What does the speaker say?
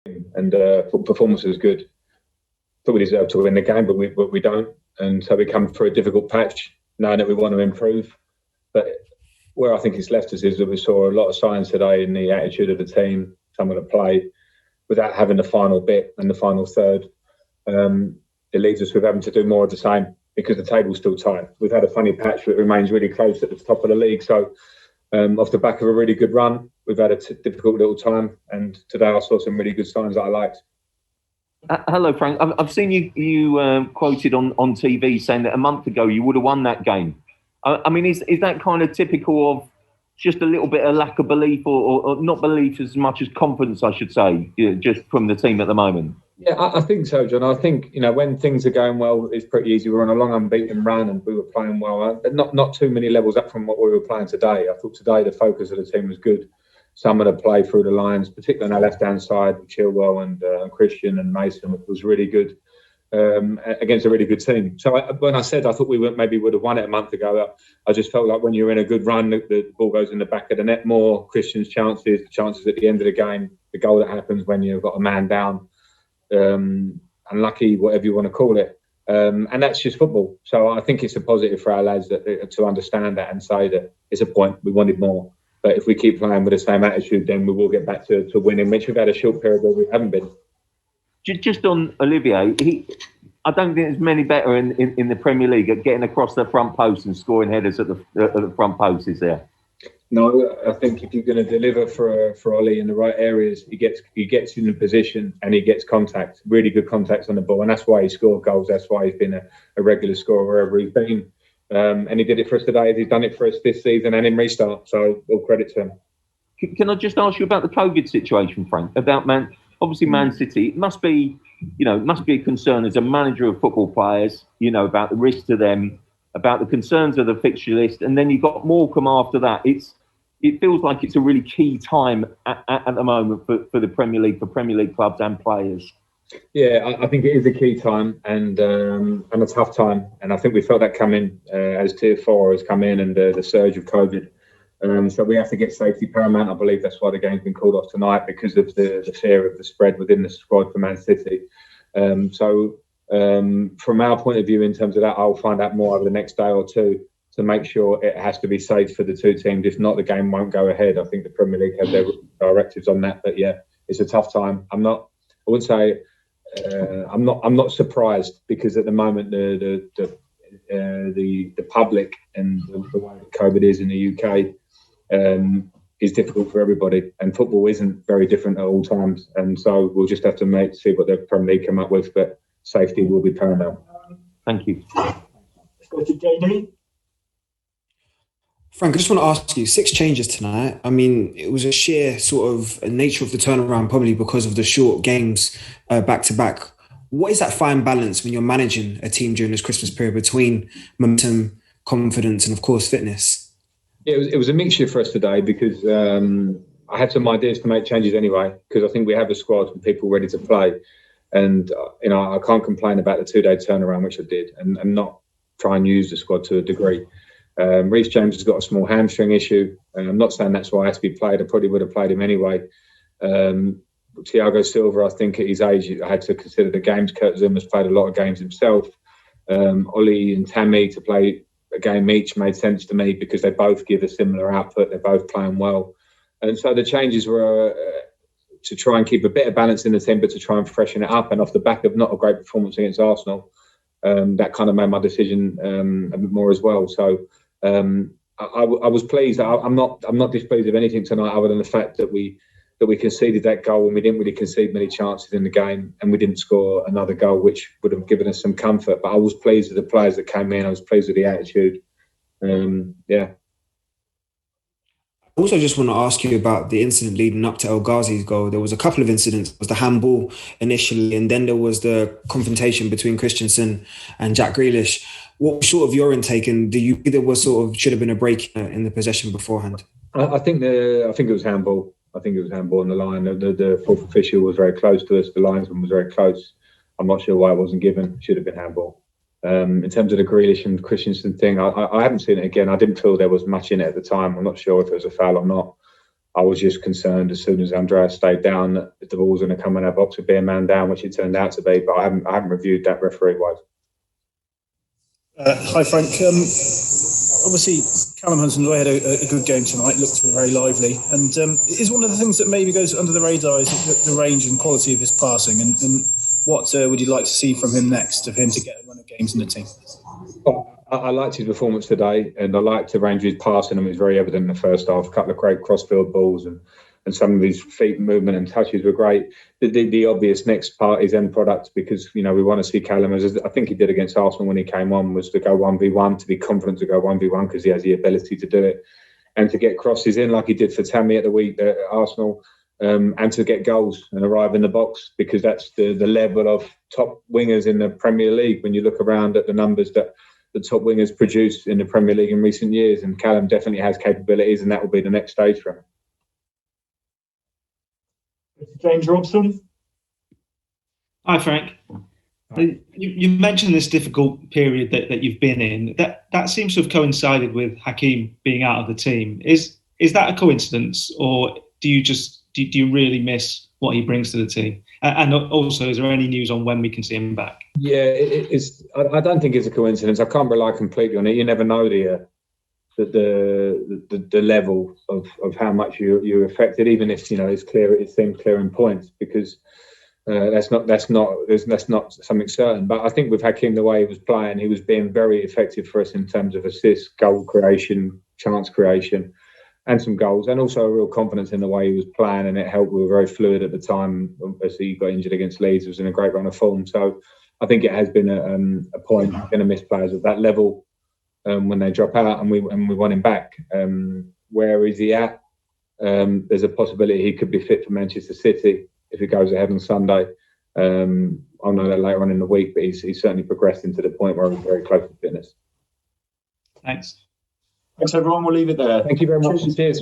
and performance was good. Thought we deserved to win the game, but we don't. And so we come through a difficult patch, knowing that we want to improve. But where I think it's left us is that we saw a lot of signs today in the attitude of the team, some of the play, without having the final bit and the final third. It leaves us with having to do more of the same because the table's still tight. We've had a funny patch, but it remains really close at the top of the league. So off the back of a really good run, we've had a difficult little time. And today I saw some really good signs that I liked. Hello, Frank. I've seen you quoted on TV saying that a month ago you would have won that game. I mean, is that kind of typical of just a little bit of lack of belief or not belief as much as confidence, I should say, just from the team at the moment? Yeah, I think so, John. I think, when things are going well, it's pretty easy. We're on a long unbeaten run and we were playing well. Not too many levels up from what we were playing today. I thought today the focus of the team was good. Some of the play through the lines, particularly on our left-hand side, Chilwell and Christian and Mason, was really good against a really good team. So when I said I thought we maybe would have won it a month ago, I just felt like when you're in a good run, the ball goes in the back of the net more. Christian's chances at the end of the game, the goal that happens when you've got a man down, unlucky, whatever you want to call it. And that's just football. So I think it's a positive for our lads to understand that and say that it's a point, we wanted more. But if we keep playing with the same attitude, then we will get back to winning, which we've had a short period where we haven't been. Just on Olivier, I don't think there's many better in the Premier League at getting across the front post and scoring headers at the front post, is there? No, I think if you're going to deliver for Ollie in the right areas, he gets in the position and he gets contact, really good contacts on the ball, and that's why he scored goals. That's why he's been a regular scorer wherever he's been. And he did it for us today. He's done it for us this season and in restart. So all credit to him. Can I just ask you about the COVID situation, Frank? About Man City. It must be a concern as a manager of football players. About the risk to them, about the concerns of the fixture list, and then you've got Morecambe after that. It feels like it's a really key time at the moment for the Premier League, for Premier League clubs and players. Yeah, I think it is a key time and a tough time. And I think we felt that coming as Tier 4 has come in and the surge of COVID. So we have to get safety paramount. I believe that's why the game's been called off tonight, because of the fear of the spread within the squad for Man City. So from our point of view, in terms of that, I'll find out more over the next day or two to make sure it has to be safe for the two teams. If not, the game won't go ahead. I think the Premier League have their directives on that. But yeah, it's a tough time. I'm not surprised, because at the moment the public and the way that COVID is in the UK is difficult for everybody, and football isn't very different at all times. And so we'll just have to see what the Premier League come up with, but safety will be paramount. Thank you. Let's go to JD. Frank, I just want to ask you, 6 changes tonight. I mean, it was a sheer sort of nature of the turnaround, probably because of the short games back to back. What is that fine balance when you're managing a team during this Christmas period between momentum, confidence, and of course fitness? Yeah, it was a mixture for us today, because I had some ideas to make changes anyway, because I think we have a squad and people ready to play. And I can't complain about the 2-day turnaround, which I did, and not try and use the squad to a degree. Reece James has got a small hamstring issue, and I'm not saying that's why he has to be played. I probably would have played him anyway. Thiago Silva, I think at his age, I had to consider the games. Kurt Zuma's played a lot of games himself. Ollie and Tammy to play a game each made sense to me, because they both give a similar output. They're both playing well. And so the changes were to try and keep a bit of balance in the team, but to try and freshen it up. And off the back of not a great performance against Arsenal, that kind of made my decision a bit more as well. So I was pleased. I'm not displeased of anything tonight, other than the fact that we conceded that goal, and we didn't really concede many chances in the game, and we didn't score another goal, which would have given us some comfort. But I was pleased with the players that came in. I was pleased with the attitude. Yeah. I also just want to ask you about the incident leading up to El Ghazi's goal. There was a couple of incidents. There was the handball initially, and then there was the confrontation between Christensen and Jack Grealish. What was sort of your intake, and do you think there should have been a break in the possession beforehand? I think it was handball. I think it was handball on the line. The fourth official was very close to us. The linesman was very close. I'm not sure why it wasn't given. It should have been handball. In terms of the Grealish and Christensen thing, I haven't seen it again. I didn't feel there was much in it at the time. I'm not sure if it was a foul or not. I was just concerned as soon as Andreas stayed down that the ball was going to come in our box would be a man down, which it turned out to be. But I haven't reviewed that referee-wise. Hi, Frank. Obviously, Callum Hudson-Odoi had a good game tonight, looked very lively. And is one of the things that maybe goes under the radar is the range and quality of his passing. And what would you like to see from him next, of him to get a run of games in the team? Well, I liked his performance today, and I liked the range of his passing, and it was very evident in the first half. A couple of great cross-field balls, and some of his feet movement and touches were great. The obvious next part is end product, because we want to see Callum, as I think he did against Arsenal when he came on, was to go 1v1, to be confident to go 1v1 because he has the ability to do it, and to get crosses in like he did for Tammy at the week at Arsenal, and to get goals and arrive in the box, because that's the level of top wingers in the Premier League. When you look around at the numbers that the top wingers produced in the Premier League in recent years, and Callum definitely has capabilities, and that will be the next stage for him. James Robson. Hi, Frank. You mentioned this difficult period that you've been in. That seems to have coincided with Hakeem being out of the team. Is that a coincidence, or do you really miss what he brings to the team? And also, is there any news on when we can see him back? Yeah, it's. I don't think it's a coincidence. I can't rely completely on it. You never know the level of how much you're affected, even if it's clear. It seems clear in points, because that's not something certain. But I think with Hakeem, the way he was playing, he was being very effective for us in terms of assists, goal creation, chance creation, and some goals, and also a real confidence in the way he was playing, and it helped. We were very fluid at the time. Obviously, he got injured against Leeds. He was in a great run of form. So I think it has been a point. You're going to miss players at that level when they drop out, and we want him back. Where is he at? There's a possibility he could be fit for Manchester City if he goes ahead on Sunday. I'll know that later on in the week, but he's certainly progressed into the point where he's very close to fitness. Thanks. Thanks, everyone. We'll leave it there. Thank you very much. Cheers.